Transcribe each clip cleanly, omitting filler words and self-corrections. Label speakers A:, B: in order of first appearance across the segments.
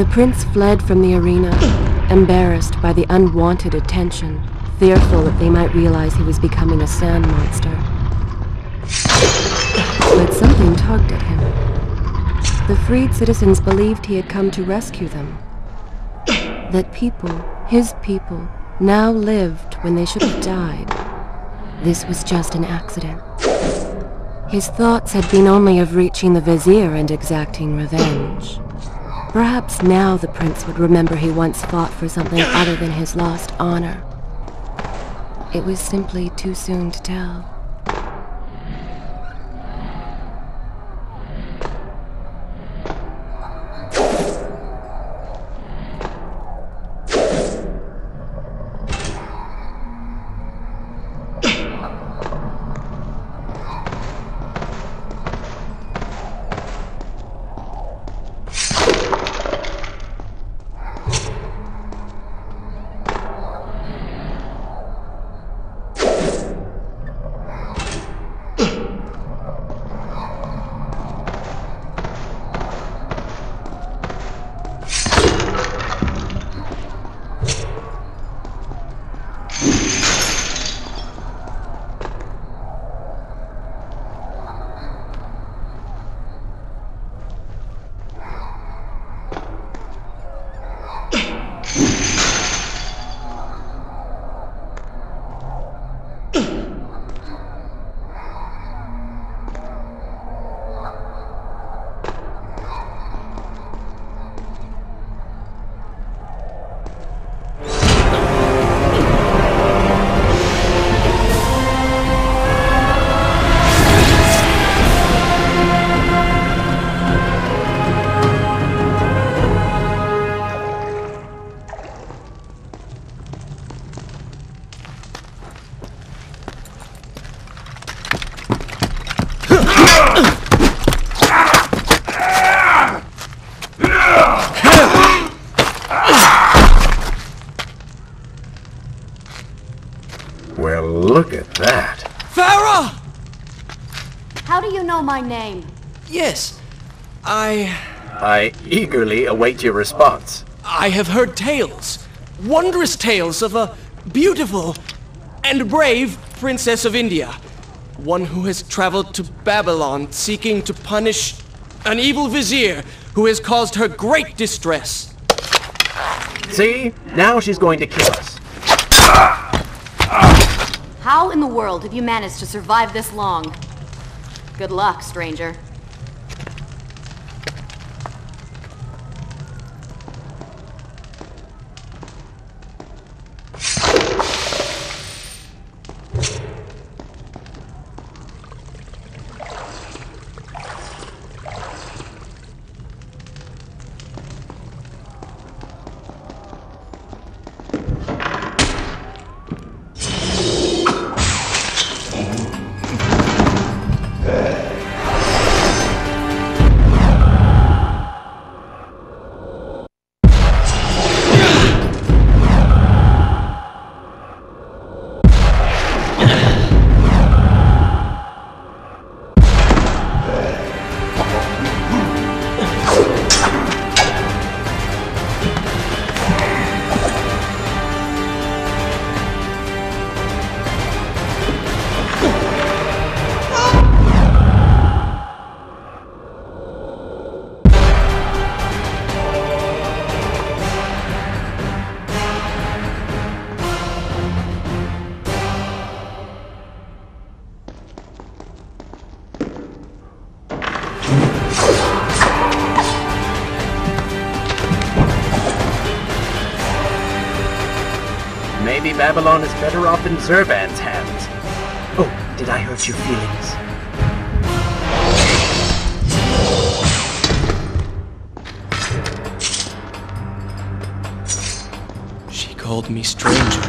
A: The prince fled from the arena, embarrassed by the unwanted attention, fearful that they might realize he was becoming a sand monster. But something tugged at him. The freed citizens believed he had come to rescue them. That people, his people, now lived when they should have died. This was just an accident. His thoughts had been only of reaching the Vizier and exacting revenge. Perhaps now the prince would remember he once fought for something other than his lost honor. It was simply too soon to tell.
B: Well, look at that.
C: Farah!
D: How do you know my name?
C: Yes,
B: I eagerly await your response.
C: I have heard tales, wondrous tales of a beautiful and brave princess of India. One who has traveled to Babylon seeking to punish an evil vizier who has caused her great distress.
B: See? Now she's going to kill us.
D: How in the world have you managed to survive this long? Good luck, stranger.
B: Maybe Babylon is better off in Zurban's hands. Oh, did I hurt your feelings?
C: She called me stranger.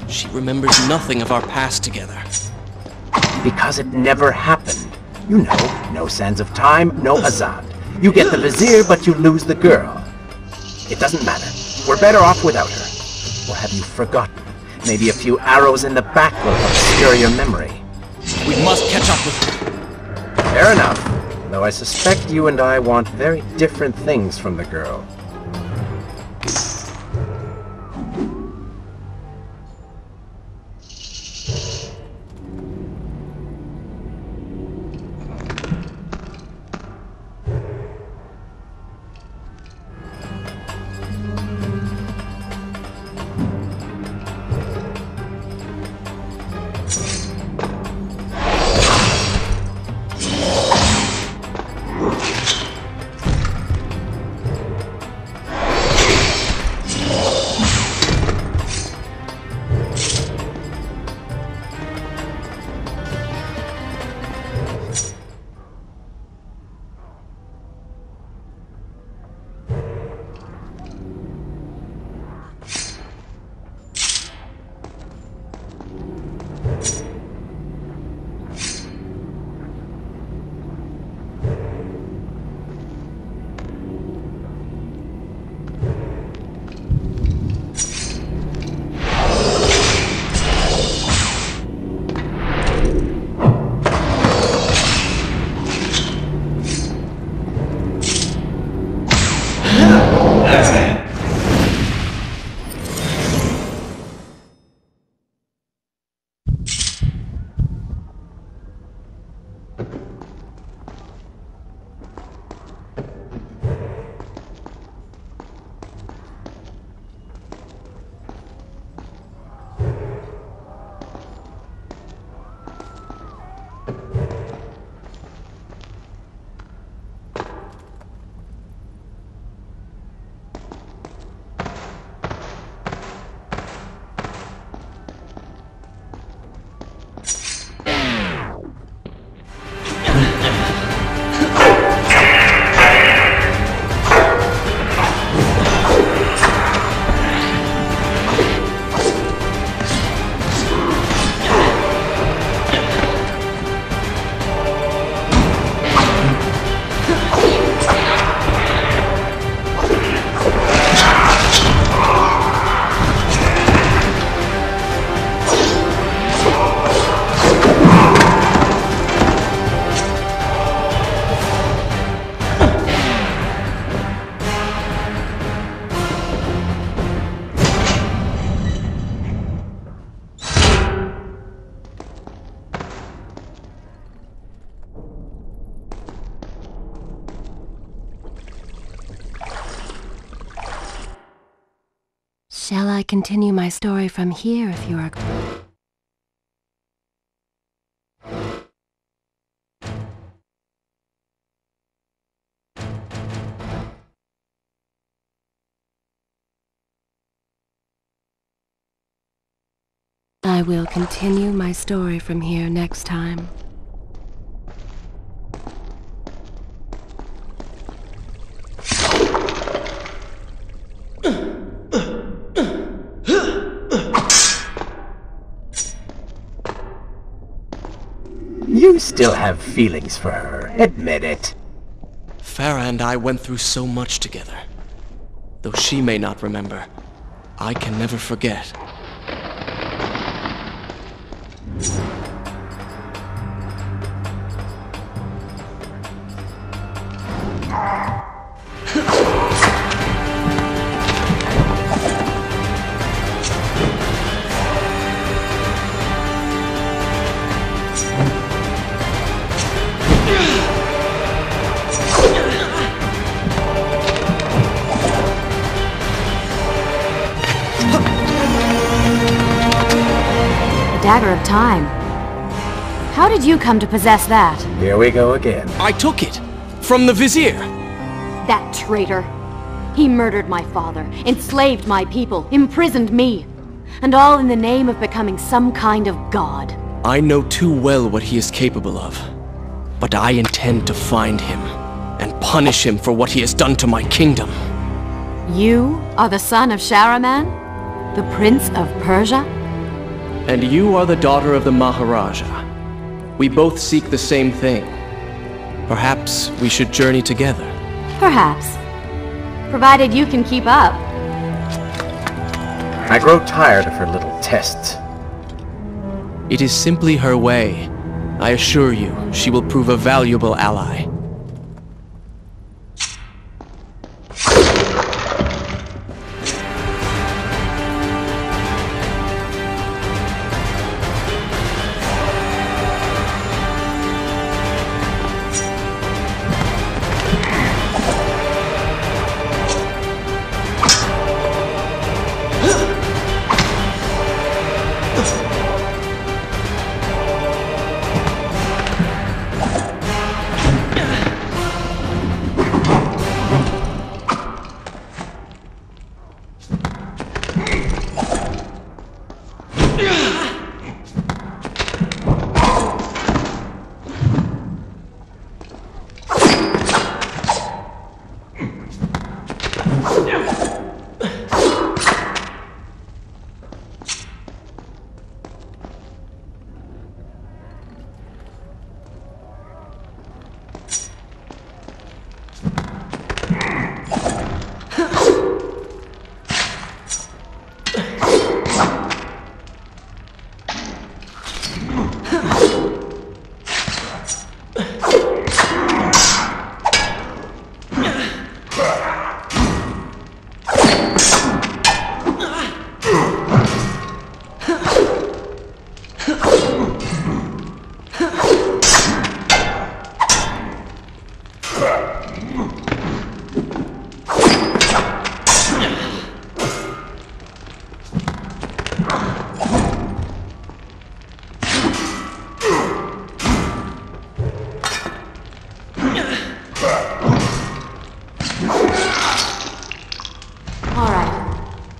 C: She remembers nothing of our past together.
B: Because it never happened. You know, no sands of time, no Azad. You get the Vizier, but you lose the girl. It doesn't matter. We're better off without her. Or have you forgotten? Maybe a few arrows in the back will obscure your memory.
C: We must catch up with her.
B: Fair enough. though I suspect you and I want very different things from the girl.
A: Shall I continue my story from here if you are... I will continue my story from here next time.
B: You still have feelings for her. Admit it.
C: Farah and I went through so much together. Though she may not remember, I can never forget.
D: Dagger of Time. How did you come to possess that?
B: Here we go again.
C: I took it! From the Vizier!
D: That traitor! He murdered my father, enslaved my people, imprisoned me. And all in the name of becoming some kind of god.
C: I know too well what he is capable of. But I intend to find him, and punish him for what he has done to my kingdom.
D: You are the son of Shahraman? The Prince of Persia?
C: And you are the daughter of the Maharaja. We both seek the same thing. Perhaps we should journey together.
D: Perhaps. Provided you can keep up.
B: I grow tired of her little tests.
C: It is simply her way. I assure you, she will prove a valuable ally.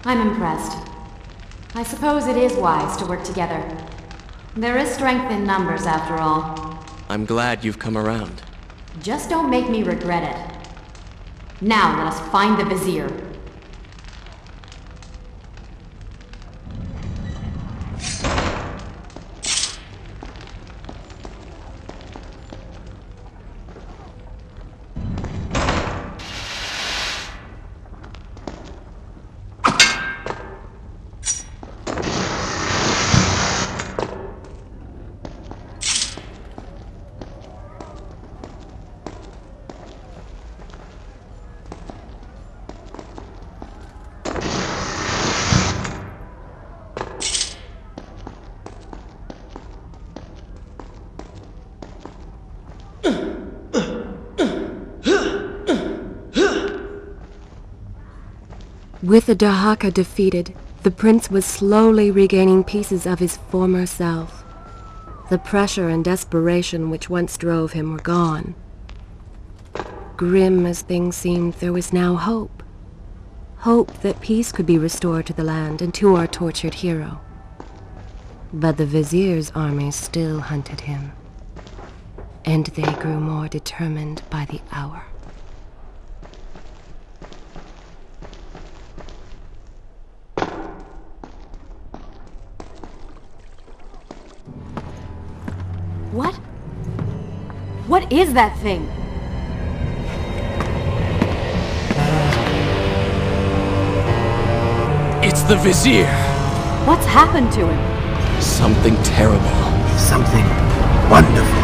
D: I'm impressed. I suppose it is wise to work together. There is strength in numbers, after all.
C: I'm glad you've come around.
D: Just don't make me regret it. Now let us find the Vizier.
A: With the Dahaka defeated, the prince was slowly regaining pieces of his former self. The pressure and desperation which once drove him were gone. Grim as things seemed, there was now hope. Hope that peace could be restored to the land and to our tortured hero. But the Vizier's armies still hunted him, and they grew more determined by the hour.
D: What? What is that thing?
C: It's the Vizier!
D: What's happened to him?
C: Something terrible.
B: Something wonderful.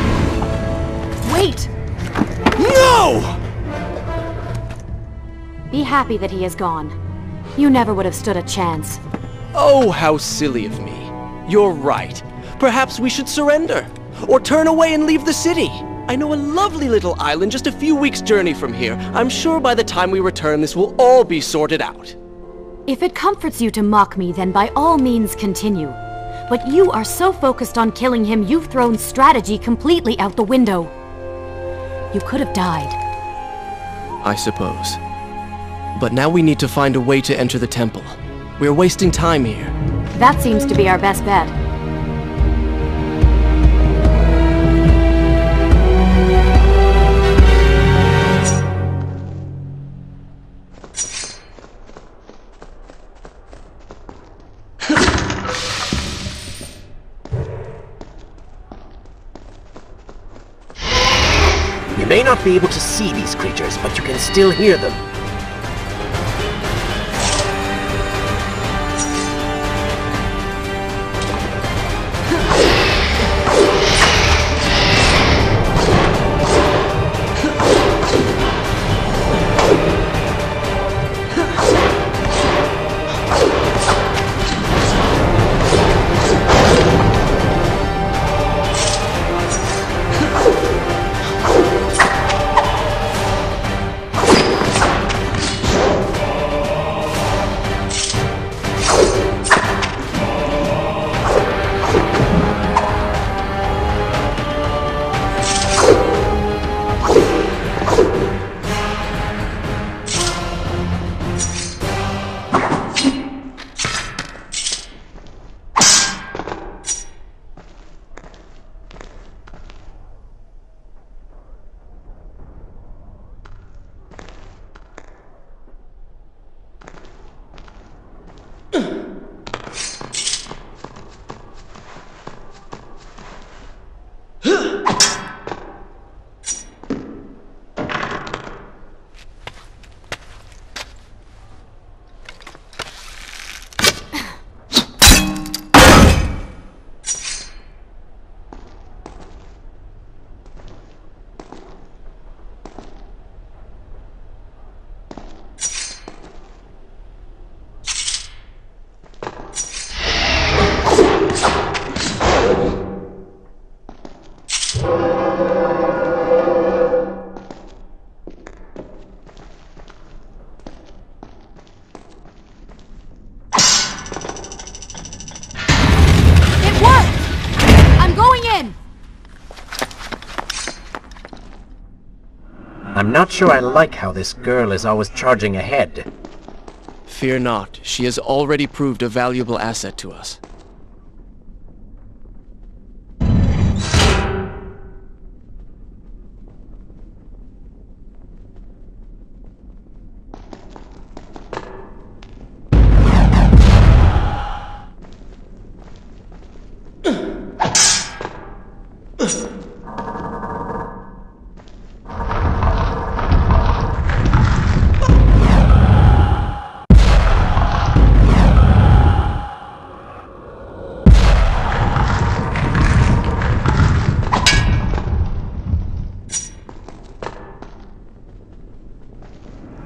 D: Wait!
C: No!
D: Be happy that he is gone. You never would have stood a chance.
C: Oh, how silly of me. You're right. Perhaps we should surrender. Or turn away and leave the city. I know a lovely little island just a few weeks' journey from here. I'm sure by the time we return this will all be sorted out.
D: If it comforts you to mock me, then by all means continue. But you are so focused on killing him, you've thrown strategy completely out the window. You could have died.
C: I suppose. But now we need to find a way to enter the temple. We're wasting time here.
D: That seems to be our best bet.
B: You may not be able to see these creatures, but you can still hear them.
D: It worked! I'm going in!
B: I'm not sure I like how this girl is always charging ahead.
C: Fear not, she has already proved a valuable asset to us.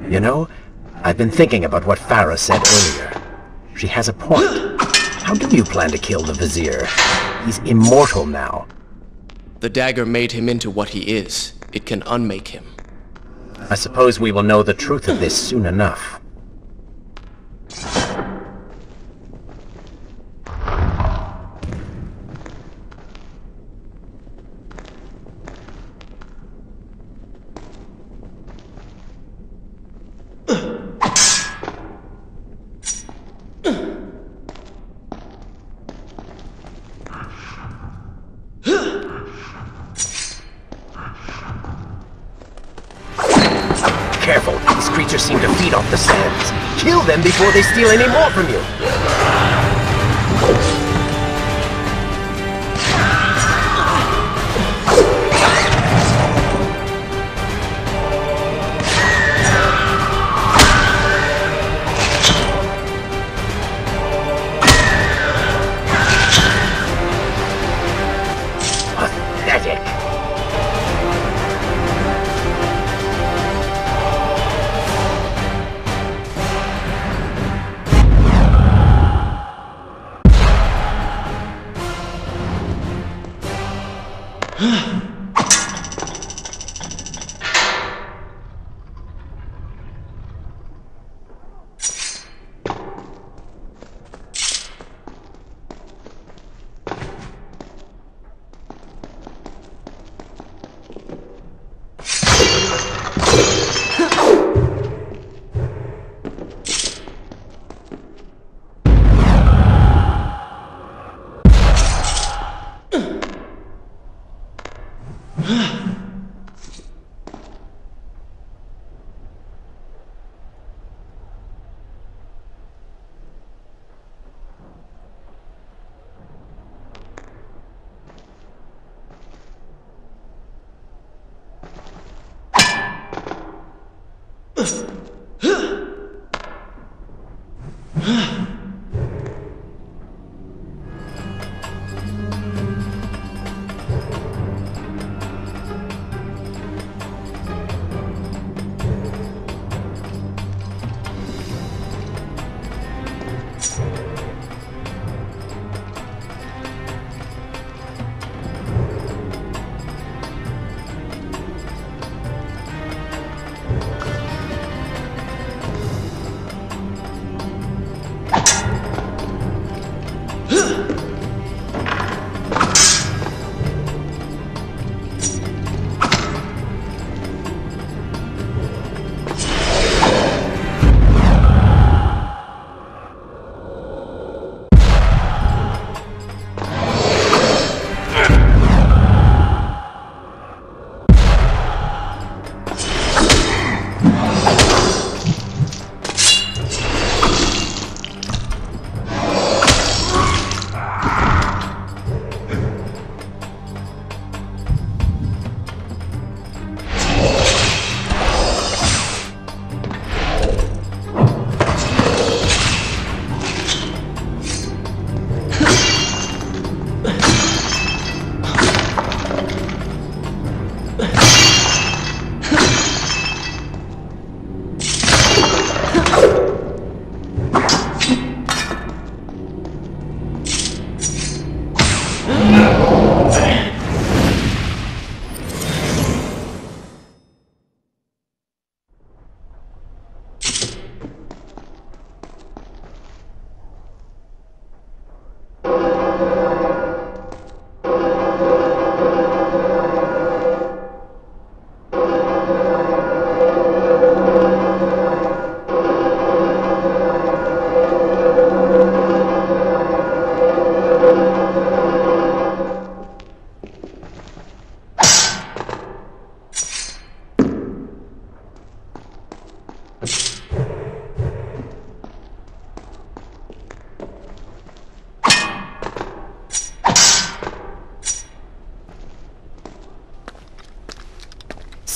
B: You know, I've been thinking about what Farah said earlier. She has a point. How do you plan to kill the Vizier? He's immortal now.
C: The dagger made him into what he is. It can unmake him.
B: I suppose we will know the truth of this soon enough. Careful, these creatures seem to feed off the sands. Kill them before they steal any more from you! Pathetic.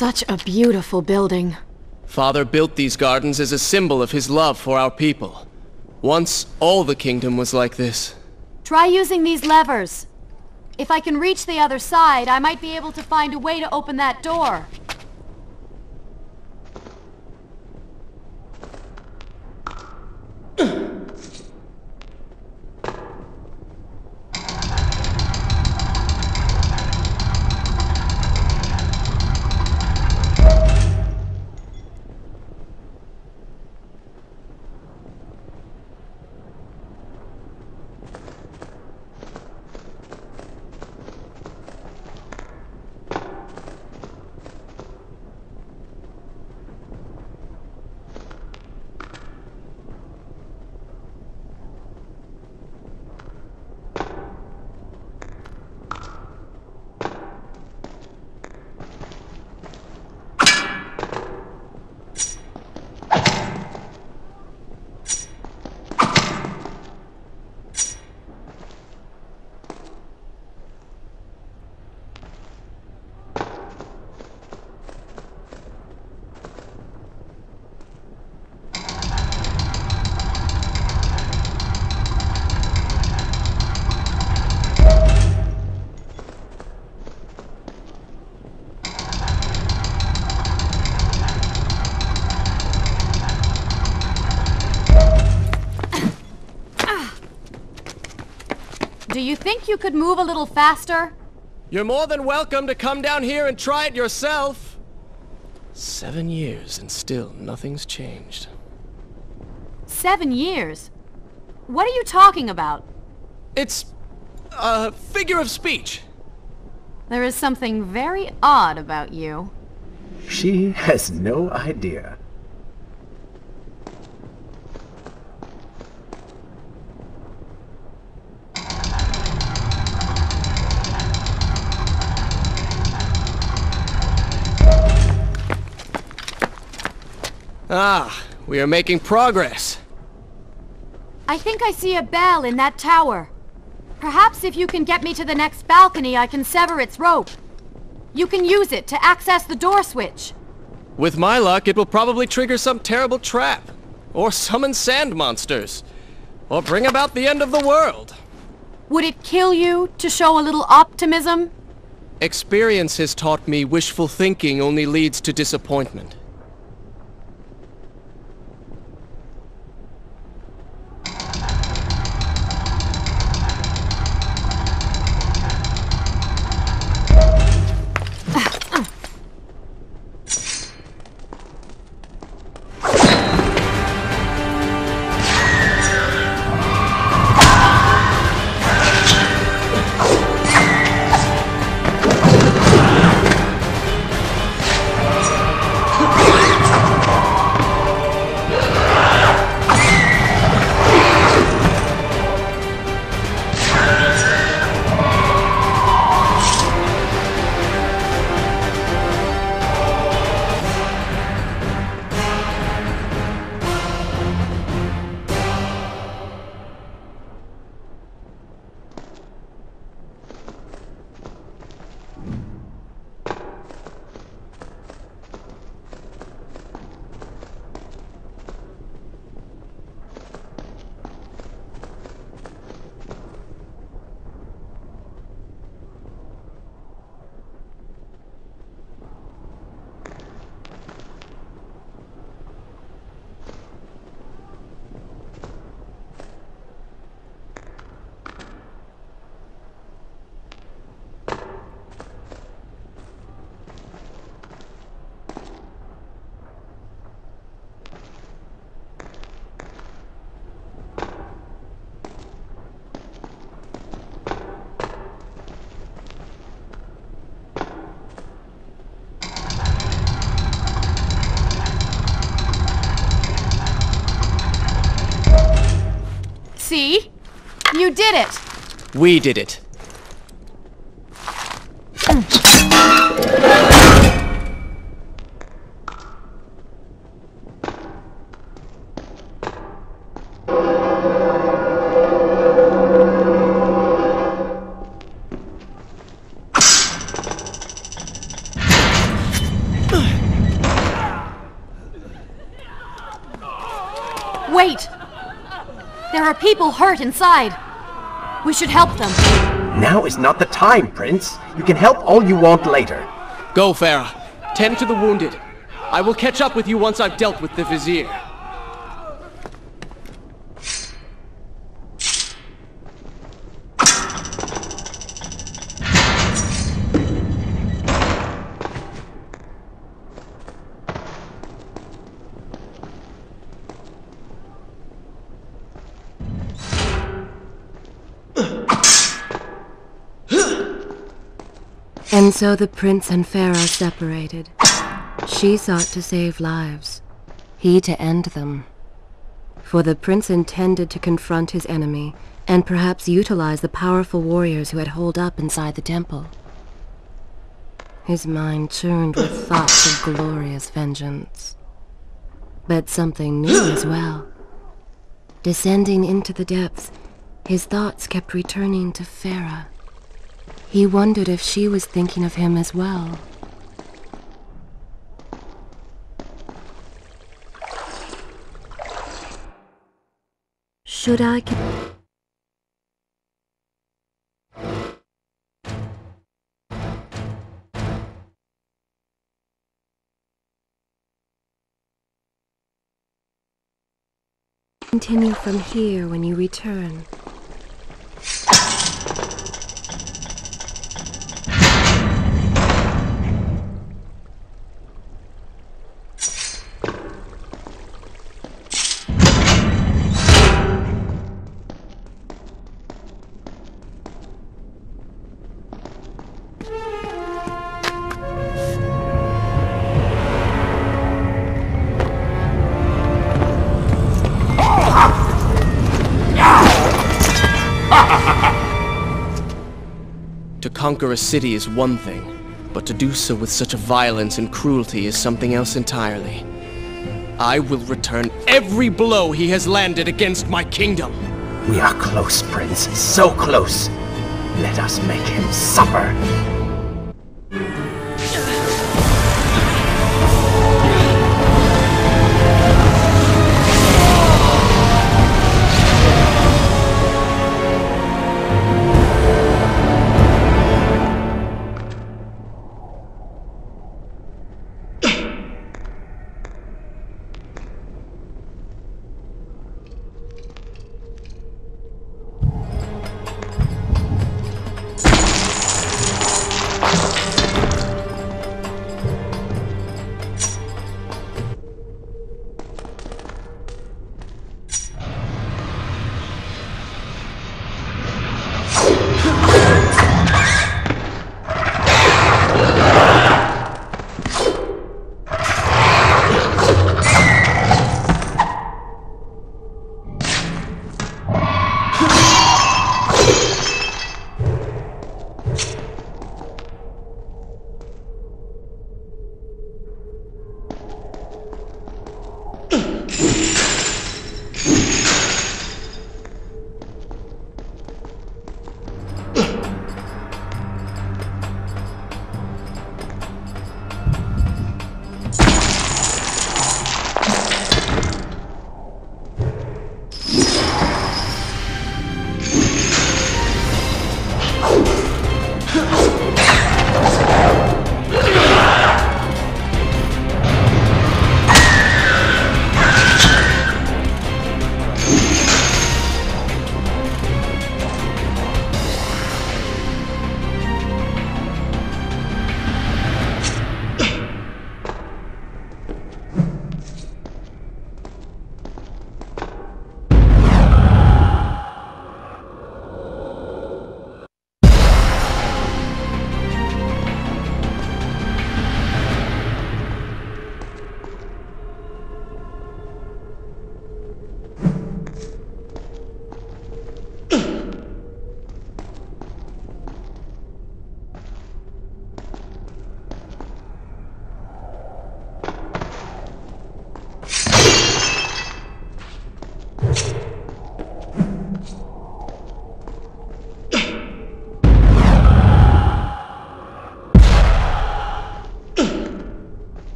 D: Such a beautiful building.
C: Father built these gardens as a symbol of his love for our people. Once, all the kingdom was like this.
D: Try using these levers. If I can reach the other side, I might be able to find a way to open that door. Do you think you could move a little faster?
C: You're more than welcome to come down here and try it yourself. 7 years and still nothing's changed.
D: 7 years? What are you talking about?
C: It's a figure of speech.
D: There is something very odd about you.
B: She has no idea.
C: Ah, we are making progress.
D: I think I see a bell in that tower. Perhaps if you can get me to the next balcony, I can sever its rope. You can use it to access the door switch.
C: With my luck, it will probably trigger some terrible trap. Or summon sand monsters. Or bring about the end of the world.
D: Would it kill you to show a little optimism?
C: Experience has taught me wishful thinking only leads to disappointment.
D: See? You did it!
C: We did it.
D: Wait! There are people hurt inside. We should help them.
B: Now is not the time, Prince. You can help all you want later.
C: Go, Farah. Tend to the wounded. I will catch up with you once I've dealt with the Vizier.
A: And so the prince and Farah separated. She sought to save lives, he to end them. For the prince intended to confront his enemy, and perhaps utilize the powerful warriors who had holed up inside the temple. His mind churned with thoughts of glorious vengeance. But something new as well. Descending into the depths, his thoughts kept returning to Farah. He wondered if she was thinking of him as well. Should I continue from here when you return?
C: To conquer a city is one thing, but to do so with such a violence and cruelty is something else entirely. I will return every blow he has landed against my kingdom.
B: We are close, Prince. So close. Let us make him suffer.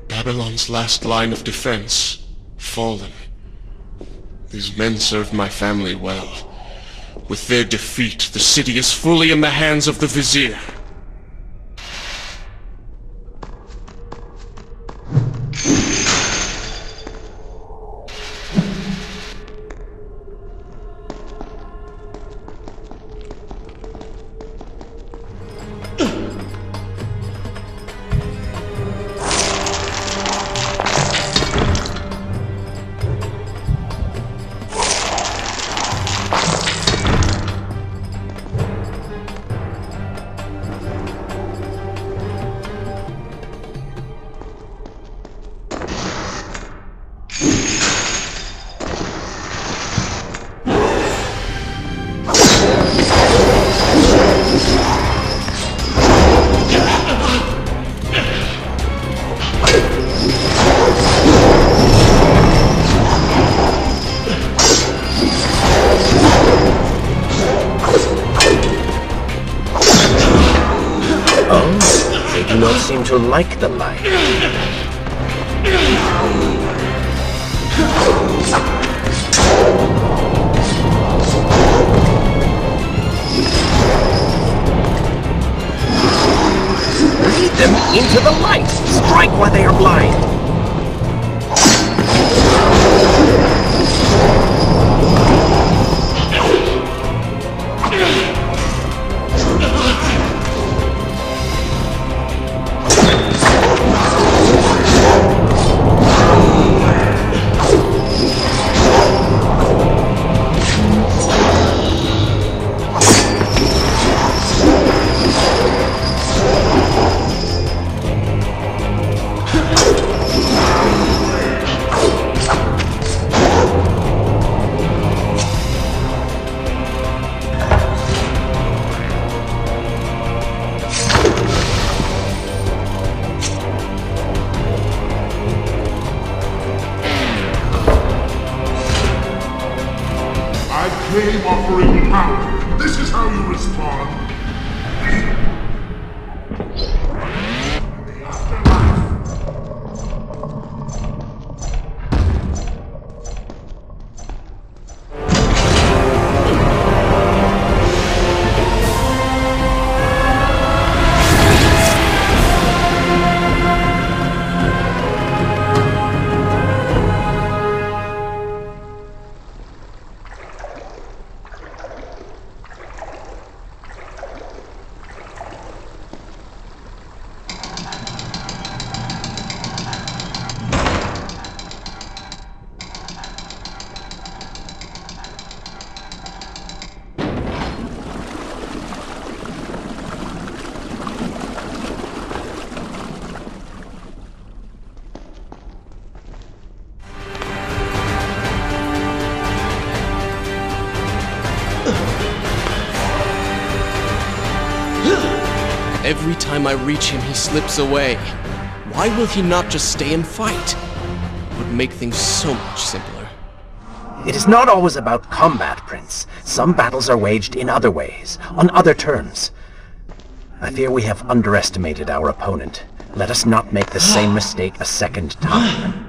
E: Babylon's last line of defense, fallen. These men served my family well. With their defeat, the city is fully in the hands of the Vizier.
B: Do not seem to like the light. Lead them into the light! Strike while they are blind!
F: Game offering power. This is how you respond.
C: Every time I reach him, he slips away. Why will he not just stay and fight? It would make things so much simpler.
B: It is not always about combat, Prince. Some battles are waged in other ways, on other terms. I fear we have underestimated our opponent. Let us not make the same mistake a second time.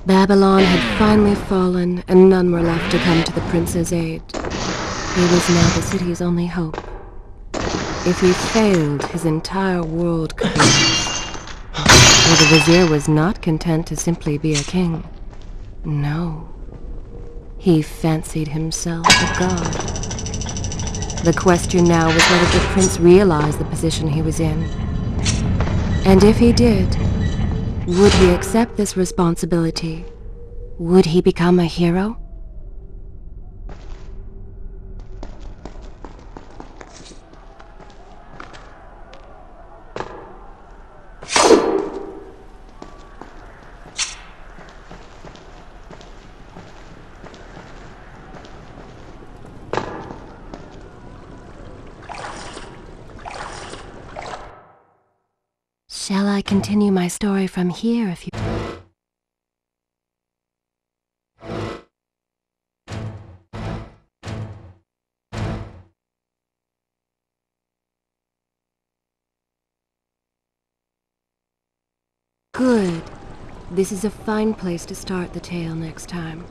A: Babylon had finally fallen, and none were left to come to the prince's aid. He was now the city's only hope. If he failed, his entire world could be lost. For the Vizier was not content to simply be a king. No. He fancied himself a god. The question now was whether the prince realized the position he was in. And if he did, would he accept this responsibility? Would he become a hero? Shall I continue my story from here if you... Good. This is a fine place to start the tale next time.